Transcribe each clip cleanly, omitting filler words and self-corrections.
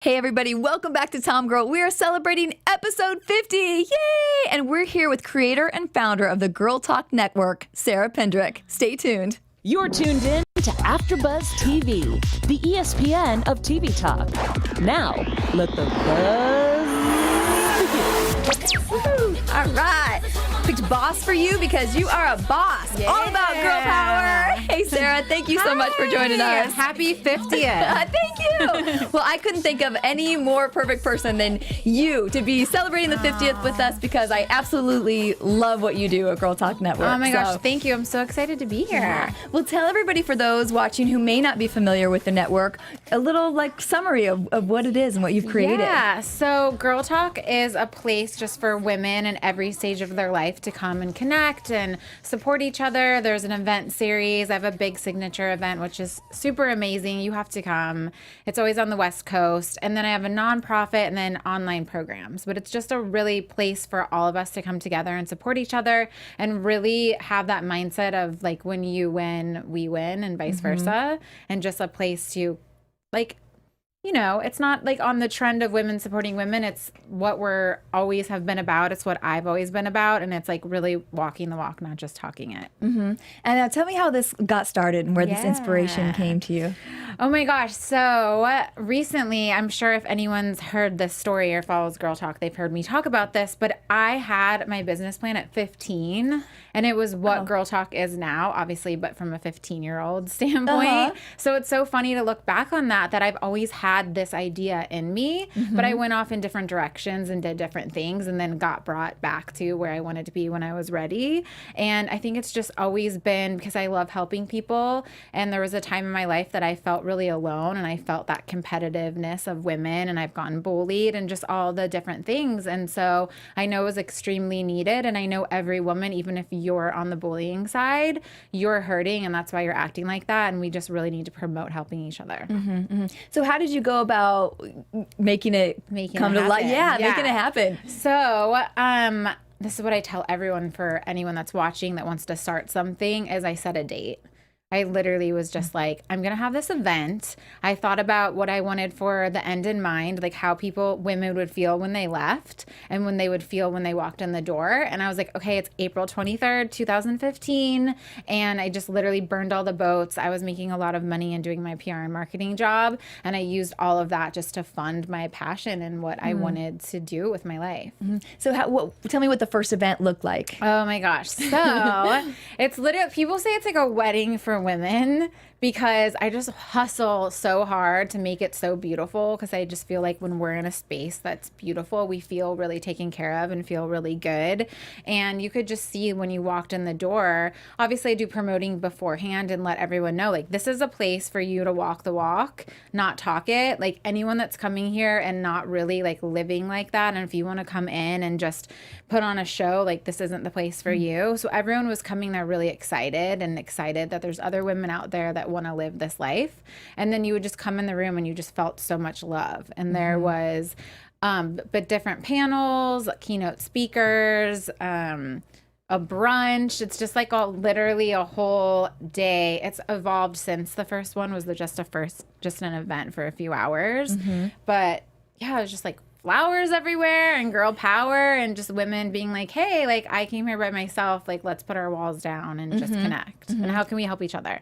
Hey everybody, welcome back to TomGirl. We are celebrating episode 50, yay! And we're here with creator and founder of the GirlTalk Network, Sarah Pendrick. Stay tuned. You're tuned in to AfterBuzz TV, the ESPN of TV talk. Now, let the buzz begin. All right, picked boss for you because you are a boss. Yeah. All about girl power. Hey Sarah, thank you so much for joining us. Happy 50th. Thank you. Well, I couldn't think of any more perfect person than you to be celebrating the 50th with us because I absolutely love what you do at GirlTalk Network. Oh my gosh, thank you. I'm so excited to be here. Yeah. Well, tell everybody, for those watching who may not be familiar with the network, a little summary of what it is and what you've created. Yeah, so Girl Talk is a place just for women in every stage of their life to come and connect and support each other. There's an event series. I have a big signature event, which is super amazing. You have to come. It's always on the West Coast. And then I have a nonprofit and then online programs. But it's just a really place for all of us to come together and support each other and really have that mindset of like, when you win, we win, and vice versa. And just a place to it's not like on the trend of women supporting women. It's what we're always have been about. It's what I've always been about. And it's like really walking the walk, not just talking it. And tell me how this got started and where this inspiration came to you. Oh my gosh. So recently, I'm sure if anyone's heard this story or follows Girl Talk, they've heard me talk about this, but I had my business plan at 15 and it was what Girl Talk is now, obviously, but from a 15-year-old standpoint. So it's so funny to look back on that I've always had this idea in me, but I went off in different directions and did different things and then got brought back to where I wanted to be when I was ready. And I think it's just always been because I love helping people. And there was a time in my life that I felt really alone and I felt that competitiveness of women and I've gotten bullied and just all the different things. And so I know it was extremely needed. And I know every woman, even if you're on the bullying side, you're hurting and that's why you're acting like that. And we just really need to promote helping each other. So how did you go about making it come to light? Yeah, making it happen. So, this is what I tell everyone, for anyone that's watching that wants to start something, is I set a date. I literally was just like, I'm going to have this event. I thought about what I wanted for the end in mind, like how women would feel when they left and when they would feel when they walked in the door. And I was like, okay, it's April 23rd, 2015. And I just literally burned all the boats. I was making a lot of money and doing my PR and marketing job. And I used all of that just to fund my passion and what I wanted to do with my life. So tell me what the first event looked like. Oh my gosh. So it's literally, people say it's like a wedding for women because I just hustle so hard to make it so beautiful, because I just feel like when we're in a space that's beautiful, we feel really taken care of and feel really good. And you could just see when you walked in the door, obviously I do promoting beforehand and let everyone know, like, this is a place for you to walk the walk, not talk it. Like, anyone that's coming here and not really like living like that, and if you want to come in and just put on a show, like, this isn't the place for you. So everyone was coming there really excited that there's other women out there that want to live this life. And then you would just come in the room and you just felt so much love. And there was but different panels, keynote speakers, a brunch. It's just like literally a whole day. It's evolved since the first one was just an event for a few hours. But yeah, it was just like flowers everywhere and girl power and just women being like, hey, like, I came here by myself, like, let's put our walls down and just connect. And how can we help each other?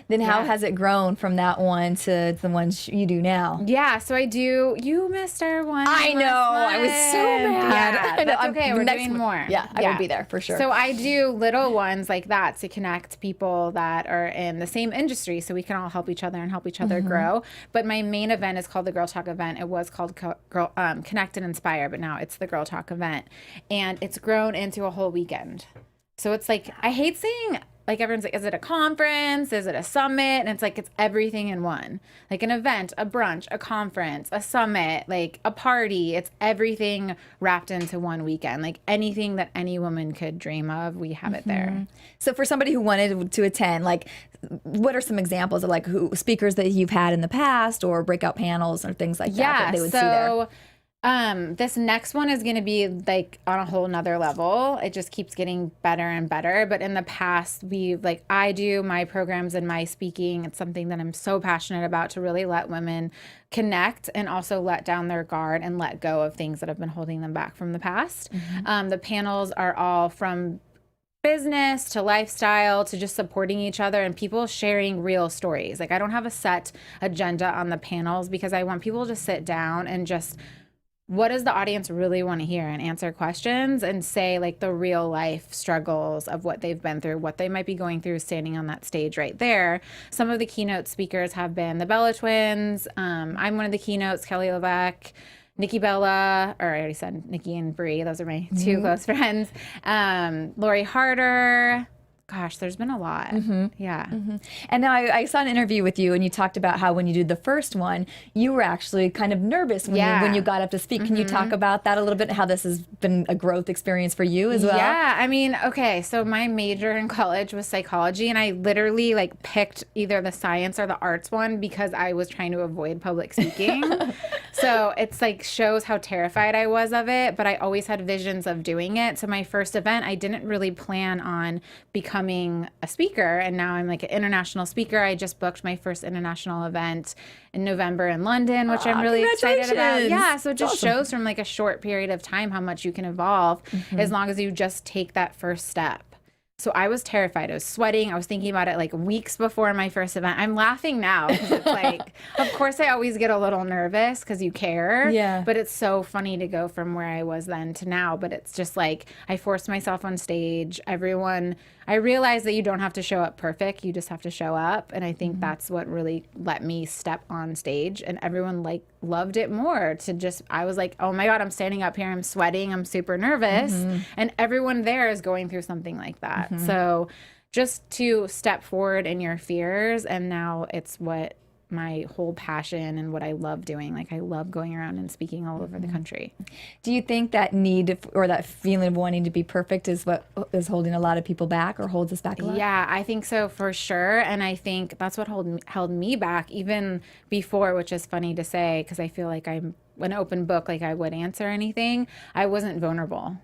Then how has it grown from that one to the ones you do now? Yeah, so you missed our one. I know. I was so mad. Yeah, that's okay. We're doing more. Yeah, I will be there for sure. So I do little ones like that to connect people that are in the same industry so we can all help each other and help each other grow. But my main event is called the Girl Talk event. It was called Connect and Inspire, but now it's the Girl Talk event. And it's grown into a whole weekend. So it's like, I hate saying, like, everyone's like, is it a conference? Is it a summit? And it's like, it's everything in one. Like an event, a brunch, a conference, a summit, like a party. It's everything wrapped into one weekend. Like anything that any woman could dream of, we have it there. So for somebody who wanted to attend, like, what are some examples of like speakers that you've had in the past or breakout panels or things like that they would see there? This next one is going to be like on a whole nother level. It just keeps getting better and better. But in the past, I do my programs and my speaking. It's something that I'm so passionate about, to really let women connect and also let down their guard and let go of things that have been holding them back from the past. The panels are all from business to lifestyle to just supporting each other and people sharing real stories. Like, I don't have a set agenda on the panels because I want people to sit down and just, what does the audience really want to hear, and answer questions and say like the real life struggles of what they've been through, what they might be going through standing on that stage right there. Some of the keynote speakers have been the Bella twins. I'm one of the keynotes, Kelly LeVeque, Nikki Bella, or I already said Nikki and Brie. Those are my two close friends. Lori Harder. Gosh, there's been a lot. Yeah. And now I saw an interview with you, and you talked about how when you did the first one, you were actually kind of nervous when you got up to speak. Can you talk about that a little bit, how this has been a growth experience for you as well? Yeah, I mean, okay, so my major in college was psychology, and I literally like picked either the science or the arts one because I was trying to avoid public speaking. So it's like shows how terrified I was of it, but I always had visions of doing it. So my first event, I didn't really plan on becoming a speaker, and now I'm like an international speaker. I just booked my first international event in November in London, which I'm really excited about. Yeah, so it just shows from like a short period of time how much you can evolve as long as you just take that first step. So I was terrified. I was sweating. I was thinking about it like weeks before my first event. I'm laughing now because it's like, of course I always get a little nervous because you care. Yeah. But it's so funny to go from where I was then to now. But it's just like, I forced myself on stage. I realized that you don't have to show up perfect. You just have to show up. And I think that's what really let me step on stage. And everyone like loved it more I was like, oh my God, I'm standing up here. I'm sweating. I'm super nervous. And everyone there is going through something like that. So just to step forward in your fears. And now it's what my whole passion and what I love doing. Like, I love going around and speaking all over the country. Do you think that need or that feeling of wanting to be perfect is what is holding a lot of people back or holds us back a lot? Yeah, I think so for sure. And I think that's what held me back even before, which is funny to say because I feel like I'm an open book, like I would answer anything. I wasn't vulnerable.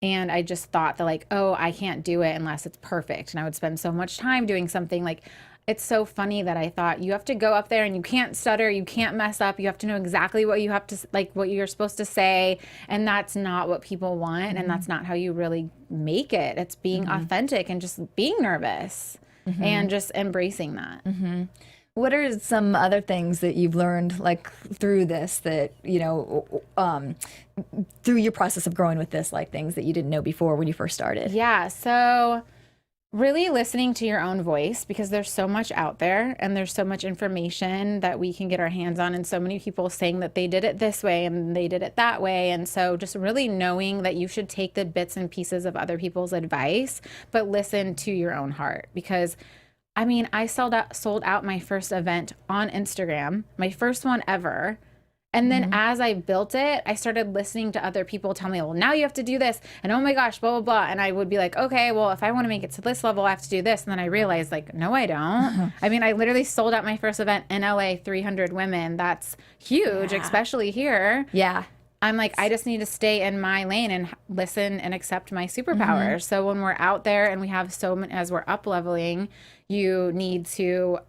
And I just thought that like, oh, I can't do it unless it's perfect. And I would spend so much time doing something like, it's so funny that I thought you have to go up there and you can't stutter, you can't mess up, you have to know exactly what you have to, like what you're supposed to say. And that's not what people want. And that's not how you really make it. It's being authentic and just being nervous and just embracing that. What are some other things that you've learned like through this that, you know, through your process of growing with this, like things that you didn't know before when you first started? Yeah, so really listening to your own voice because there's so much out there and there's so much information that we can get our hands on and so many people saying that they did it this way and they did it that way. And so just really knowing that you should take the bits and pieces of other people's advice, but listen to your own heart because I mean, I sold out my first event on Instagram, my first one ever. And then as I built it, I started listening to other people tell me, well, now you have to do this. And oh my gosh, blah, blah, blah. And I would be like, okay, well, if I want to make it to this level, I have to do this. And then I realized like, no, I don't. I mean, I literally sold out my first event in LA, 300 women. That's huge, especially here. Yeah. I'm like, I just need to stay in my lane and listen and accept my superpowers. So when we're out there and we have so many, as we're up leveling, you need to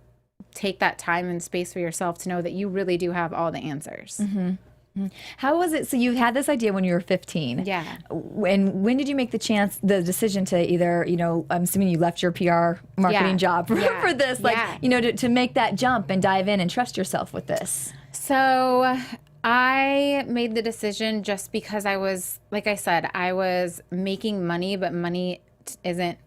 take that time and space for yourself to know that you really do have all the answers. How was it? So you had this idea when you were 15. Yeah. And when did you make the decision to either, you know, I'm assuming you left your PR marketing job for this, like, you know, to make that jump and dive in and trust yourself with this? So I made the decision just because I was, like I said, I was making money, but money isn't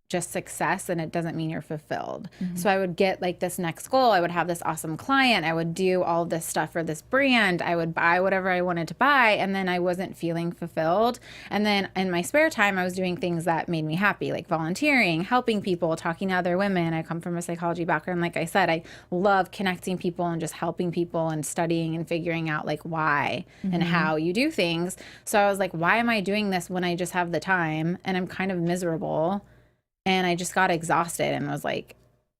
just success and it doesn't mean you're fulfilled. So I would get like this next goal. I would have this awesome client. I would do all this stuff for this brand. I would buy whatever I wanted to buy. And then I wasn't feeling fulfilled. And then in my spare time, I was doing things that made me happy, like volunteering, helping people, talking to other women. I come from a psychology background. Like I said, I love connecting people and just helping people and studying and figuring out like why and how you do things. So I was like, why am I doing this when I just have the time and I'm kind of miserable? And I just got exhausted and was like,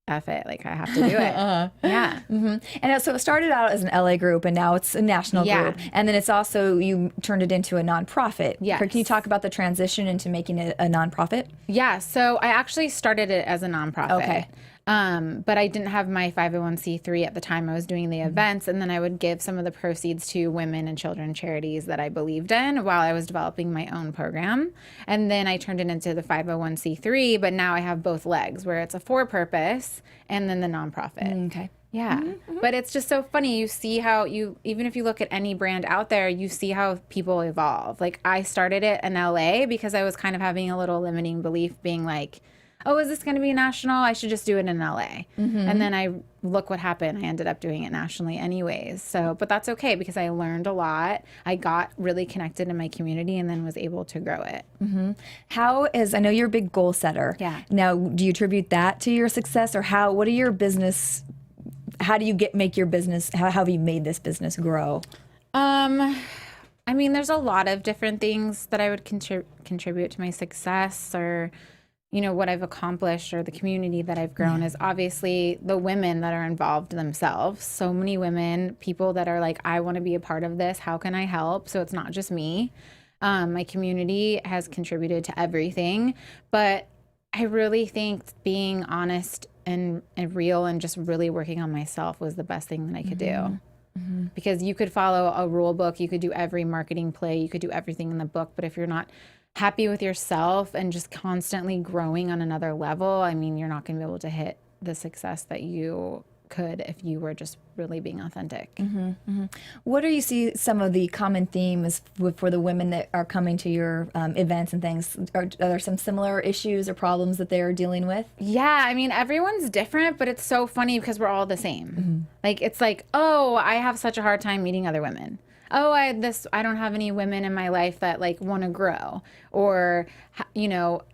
F it, like I have to do it. Yeah. And so it started out as an LA group, and now it's a national group. And then it's also, you turned it into a nonprofit. Yes. Can you talk about the transition into making it a nonprofit? Yeah. So I actually started it as a nonprofit. Okay. But I didn't have my 501c3 at the time I was doing the events, and then I would give some of the proceeds to women and children charities that I believed in while I was developing my own program. And then I turned it into the 501c3, but now I have both legs where it's a for-purpose and then the nonprofit. Okay. Yeah. But it's just so funny. You see how even if you look at any brand out there, you see how people evolve. Like I started it in LA because I was kind of having a little limiting belief, being like, oh, is this going to be national? I should just do it in LA. And then I look what happened. I ended up doing it nationally anyways. So, but that's okay because I learned a lot. I got really connected in my community and then was able to grow it. I know you're a big goal setter. Yeah. Now, do you attribute that to your success, or how do you make your business, how have you made this business grow? I mean, there's a lot of different things that I would contribute to my success, or what I've accomplished, or the community that I've grown is obviously the women that are involved themselves. So many women, people that are like, I want to be a part of this. How can I help? So it's not just me. My community has contributed to everything, but I really think being honest and real and just really working on myself was the best thing that I could do. Because you could follow a rule book, you could do every marketing play, you could do everything in the book, but if you're not happy with yourself and just constantly growing on another level, I mean, you're not going to be able to hit the success that you could if you were just really being authentic. What do you see some of the common themes for the women that are coming to your events and things? Are there some similar issues or problems that they're dealing with? Yeah, I mean, everyone's different, but it's so funny because we're all the same. Like, it's like, oh, I have such a hard time meeting other women. Oh, I don't have any women in my life that like want to grow, or,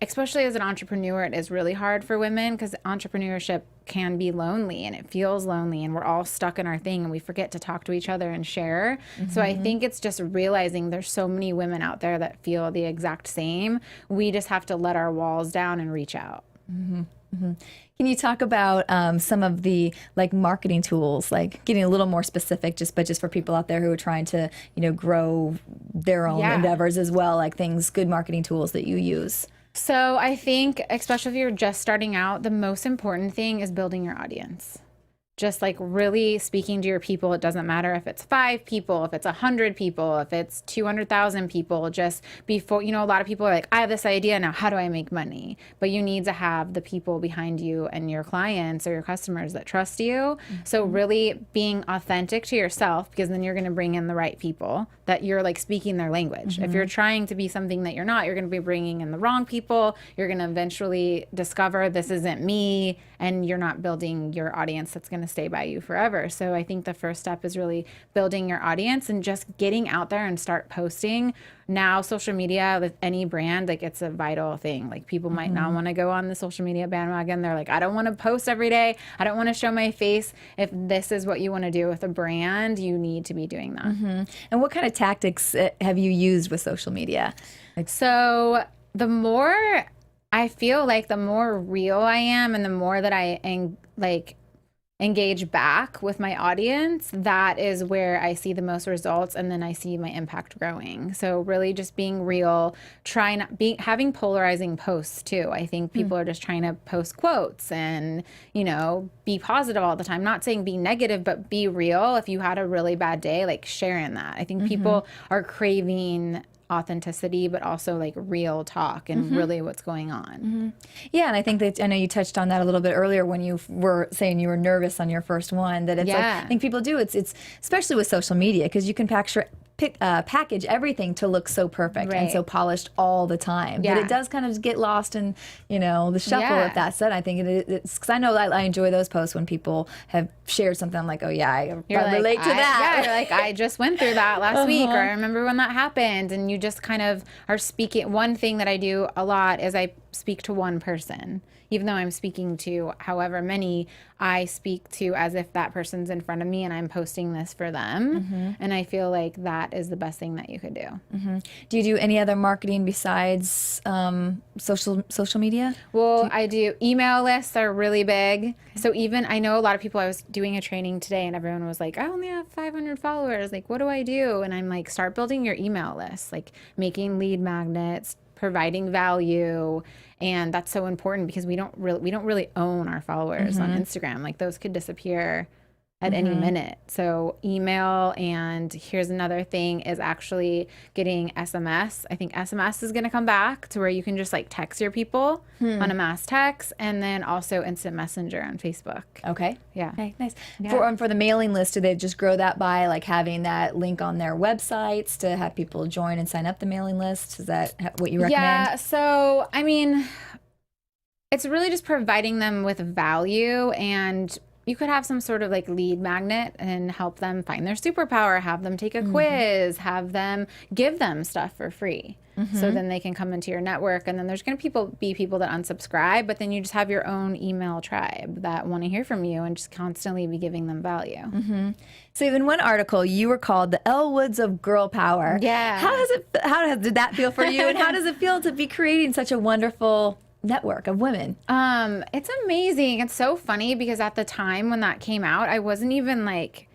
especially as an entrepreneur, it is really hard for women because entrepreneurship can be lonely and it feels lonely, and we're all stuck in our thing and we forget to talk to each other and share. So I think it's just realizing there's so many women out there that feel the exact same. We just have to let our walls down and reach out. Can you talk about some of the marketing tools, like getting a little more specific, just for people out there who are trying to grow their own endeavors as well, like good marketing tools that you use? So I think, especially if you're just starting out, the most important thing is building your audience. Just really speaking to your people. It doesn't matter if it's 5 people, if it's 100 people, if it's 200,000 people. Just before, a lot of people are like, I have this idea now, how do I make money? But you need to have the people behind you and your clients or your customers that trust you. So really being authentic to yourself, because then you're going to bring in the right people that you're speaking their language. If you're trying to be something that you're not, you're going to be bringing in the wrong people. You're going to eventually discover this isn't me, and you're not building your audience that's going to stay by you forever. So I think the first step is really building your audience and just getting out there and start posting. Now, social media with any brand, it's a vital thing. People might not want to go on the social media bandwagon. They're like, I don't want to post every day. I don't want to show my face. If this is what you want to do with a brand, you need to be doing that. And what kind of tactics have you used with social media? So the more I feel the more real I am and the more that I engage back with my audience, that is where I see the most results, and then I see my impact growing. So really just being real, having polarizing posts too. I think people are just trying to post quotes and, be positive all the time. Not saying be negative, but be real. If you had a really bad day, sharing that. I think people are craving authenticity, but also real talk and really what's going on. Yeah, and I think that, I know you touched on that a little bit earlier when you were saying you were nervous on your first one, that it's I think people do, it's especially with social media, because you can package everything to look so perfect and so polished all the time. But it does kind of get lost in, the shuffle with that said. I think it's because I know I enjoy those posts when people have shared something, I'm like, oh yeah, I You're like, relate to that. Yeah, you're like, I just went through that last week, or I remember when that happened. And you just kind of are speaking. One thing that I do a lot is I speak to one person. Even though I'm speaking to however many, I speak to as if that person's in front of me and I'm posting this for them. And I feel like that is the best thing that you could do. Do you do any other marketing besides social media? Well, I do. Email lists are really big. So even, I know a lot of people, I was doing a training today and everyone was like, I only have 500 followers. Like, what do I do? And I'm like, start building your email list, like making lead magnets, providing value. And that's so important because we don't really own our followers on Instagram. Like those could disappear at any minute. So email, and here's another thing is actually getting SMS. I think SMS is going to come back to where you can just like text your people on a mass text, and then also instant messenger on Facebook. Okay. Yeah. Okay, nice. Yeah. For the mailing list, do they just grow that by like having that link on their websites to have people join and sign up the mailing list? Is that what you recommend? Yeah. So, I mean, it's really just providing them with value, and you could have some sort of like lead magnet and help them find their superpower, have them take a quiz, have them give them stuff for free. So then they can come into your network, and then there's going to be people that unsubscribe, but then you just have your own email tribe that want to hear from you and just constantly be giving them value. So in one article, you were called the Elwoods of girl power. Yeah. How did that feel for you, and how does it feel to be creating such a wonderful network of women? It's amazing. It's so funny because at the time when that came out, I wasn't even like,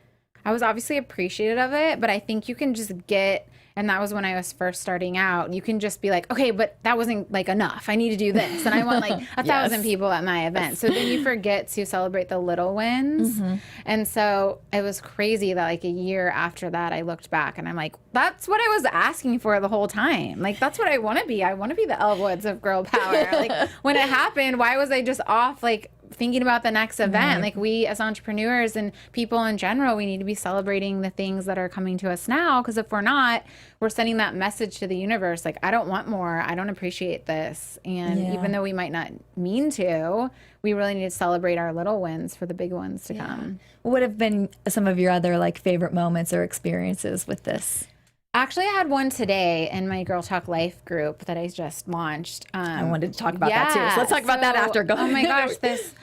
I was obviously appreciative of it, but I think you can just get, and that was when I was first starting out, you can just be like, okay, but that wasn't like enough. I need to do this. And I want like 1,000 people at my event. So then you forget to celebrate the little wins. And so it was crazy that like a year after that, I looked back and I'm like, that's what I was asking for the whole time. Like, that's what I want to be. I want to be the Elwoods of girl power. Like when it happened, why was I just off like thinking about the next event? Like we as entrepreneurs and people in general, we need to be celebrating the things that are coming to us now, because if we're not, we're sending that message to the universe like, I don't want more, I don't appreciate this. And even though we might not mean to, we really need to celebrate our little wins for the big ones to come. What have been some of your other like favorite moments or experiences with this? Actually, I had one today in my GirlTalk Life group that I just launched. I wanted to talk about that too. So let's talk about that after. Oh my gosh, this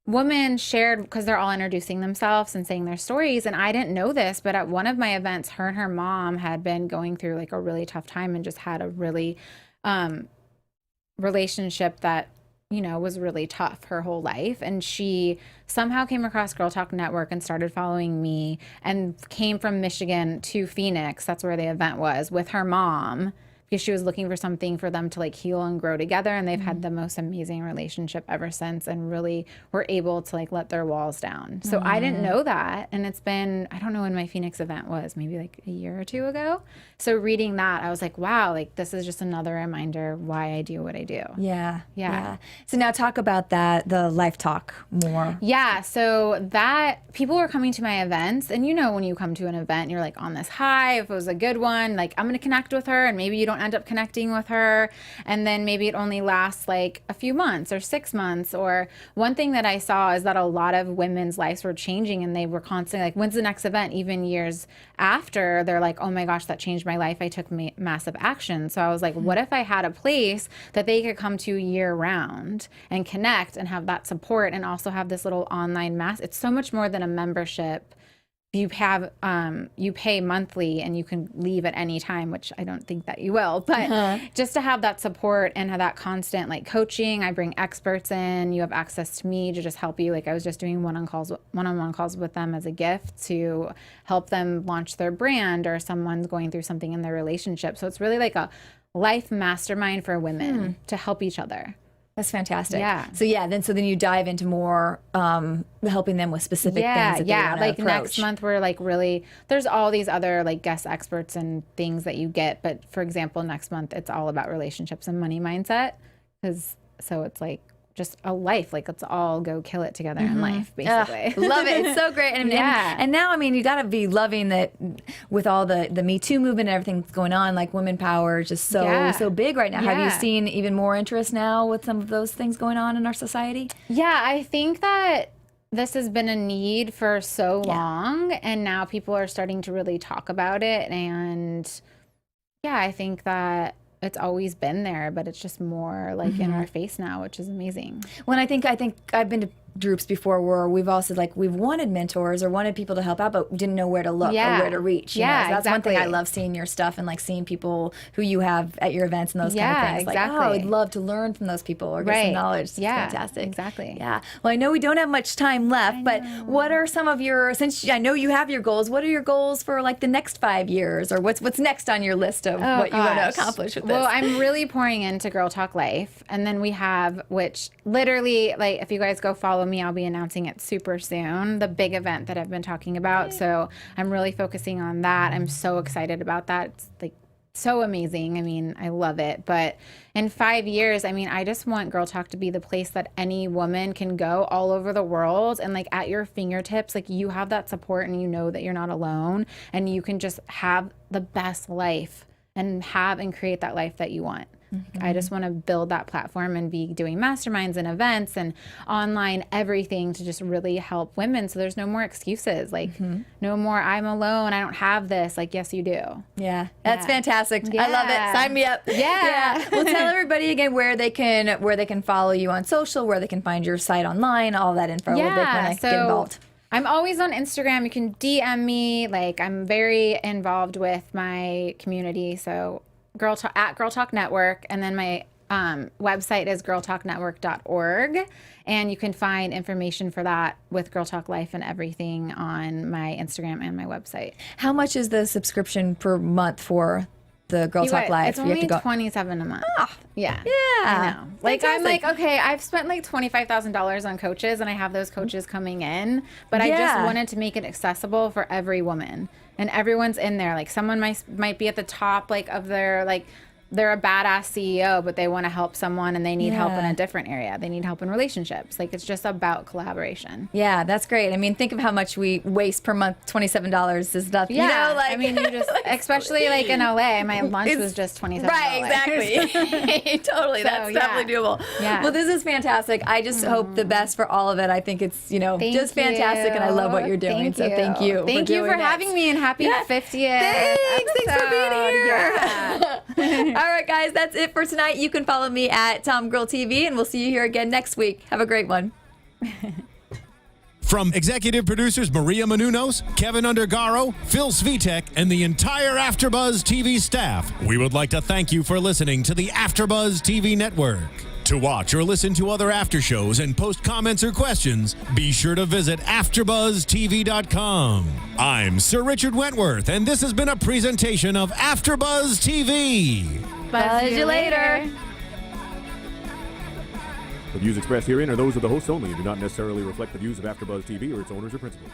woman shared, because they're all introducing themselves and saying their stories, and I didn't know this, but at one of my events, her and her mom had been going through like a really tough time and just had a really relationship that, you know, was really tough her whole life. And she somehow came across GirlTalk Network and started following me and came from Michigan to Phoenix, that's where the event was, with her mom, because she was looking for something for them to like heal and grow together. And they've had the most amazing relationship ever since, and really were able to like let their walls down. So I didn't know that. And it's been, I don't know when my Phoenix event was, maybe like a year or two ago. So reading that, I was like, wow, like this is just another reminder why I do what I do. Yeah. So now talk about that, the life talk more. Yeah. So that people were coming to my events, and you know, when you come to an event, you're like on this high, if it was a good one, like I'm going to connect with her, and maybe you don't end up connecting with her, and then maybe it only lasts like a few months or 6 months. Or one thing that I saw is that a lot of women's lives were changing, and they were constantly like, when's the next event? Even years after, they're like, oh my gosh, that changed my life. I took massive action. So I was like, what if I had a place that they could come to year round and connect and have that support, and also have this little online mass? It's so much more than a membership. You have you pay monthly and you can leave at any time, which I don't think that you will, but just to have that support and have that constant like coaching. I bring experts in, you have access to me to just help you. Like I was just doing one-on-one calls with them as a gift to help them launch their brand, or someone's going through something in their relationship. So it's really like a life mastermind for women to help each other. That's fantastic. Yeah. So then you dive into more helping them with specific things that they want to like approach. Next month we're like really, there's all these other like guest experts and things that you get, but for example, next month it's all about relationships and money mindset, so it's like just a life, like let's all go kill it together in life, basically. Love it. It's so great. And now, I mean, you got to be loving that with all the Me Too movement and everything that's going on, like women power is just so big right now. Have you seen even more interest now with some of those things going on in our society? Yeah, I think that this has been a need for so long, and now people are starting to really talk about it. And yeah, I think that it's always been there, but it's just more like in our face now, which is amazing. When I think I've been to groups before where we've also we've wanted mentors or wanted people to help out, but didn't know where to look or where to reach. You know? So that's one thing I love seeing your stuff and seeing people who you have at your events and those kind of things. Exactly. Oh, I'd love to learn from those people or get some knowledge. It's fantastic. Exactly. Yeah. Well, I know we don't have much time left, but what are some of your, since I know you have your goals, what are your goals for the next 5 years, or what's next on your list of what you want to accomplish with this? Well, I'm really pouring into Girl Talk Life, and then we have, which literally, if you guys go follow me, I'll be announcing it super soon, the big event that I've been talking about. So I'm really focusing on that. I'm so excited about that. It's so amazing. I mean, I love it. But in 5 years, I mean, I just want Girl Talk to be the place that any woman can go all over the world, and at your fingertips, you have that support and you know that you're not alone, and you can just have the best life and create that life that you want. I just want to build that platform and be doing masterminds and events and online everything to just really help women. So there's no more excuses. No more, I'm alone, I don't have this. Yes, you do. Yeah, that's fantastic. I love it. Sign me up. Yeah. Well, tell everybody again where they can follow you on social, where they can find your site online, all that info. Where they can get involved. I'm always on Instagram. You can DM me. I'm very involved with my community. So at GirlTalk Network, and then my website is girltalknetwork.org, and you can find information for that with Girl Talk Life and everything on my Instagram and my website. How much is the subscription per month for the Girl Talk Life? It's only $27 a month. Yeah. I know. I'm okay, I've spent $25,000 on coaches, and I have those coaches coming in, but I just wanted to make it accessible for every woman. And everyone's in there. Someone might be at the top of their they're a badass CEO, but they want to help someone and they need help in a different area. They need help in relationships. It's just about collaboration. Yeah, that's great. I mean, think of how much we waste per month. $27 is nothing. Yeah. I mean, you just, especially in LA, my lunch was just $27. Right, exactly. Totally. So, that's definitely doable. Yeah. Well, this is fantastic. I just hope the best for all of it. I think it's, just fantastic, and I love what you're doing. So thank you. Thank you for having me, and happy 50th. Thanks for being here. All right, guys, that's it for tonight. You can follow me at TomGirl TV, and we'll see you here again next week. Have a great one. From executive producers Maria Menounos, Kevin Undergaro, Phil Svitek, and the entire AfterBuzz TV staff, we would like to thank you for listening to the AfterBuzz TV network. To watch or listen to other after shows and post comments or questions, be sure to visit AfterBuzzTV.com. I'm Sir Richard Wentworth, and this has been a presentation of AfterBuzz TV. Buzz you later. The views expressed herein are those of the hosts only and do not necessarily reflect the views of AfterBuzz TV or its owners or principals.